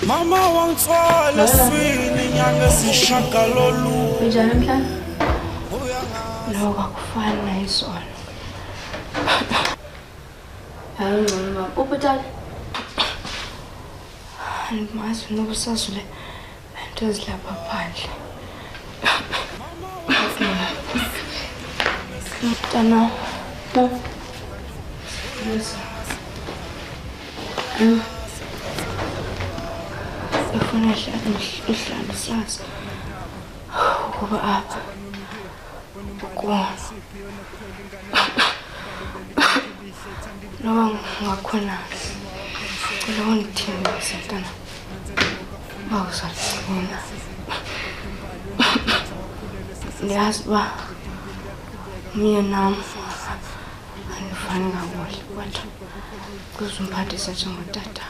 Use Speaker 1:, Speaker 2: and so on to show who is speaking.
Speaker 1: Mama wangithola eswini inyanga esishagalolu.
Speaker 2: Unjani mhlanje? Lokho akufani nayizolo. Hayi mama, ubutala. Angimazi nokusazule into ezilapha phandle. Mntana. Ufuna ihlalo sazi ukuba apha kukhona noba ngakhona lowo ngithembise mntana bawuzagcina ndiyazi uba umyenam andifani kakuhle kodwa kuzumphathisa njengotata.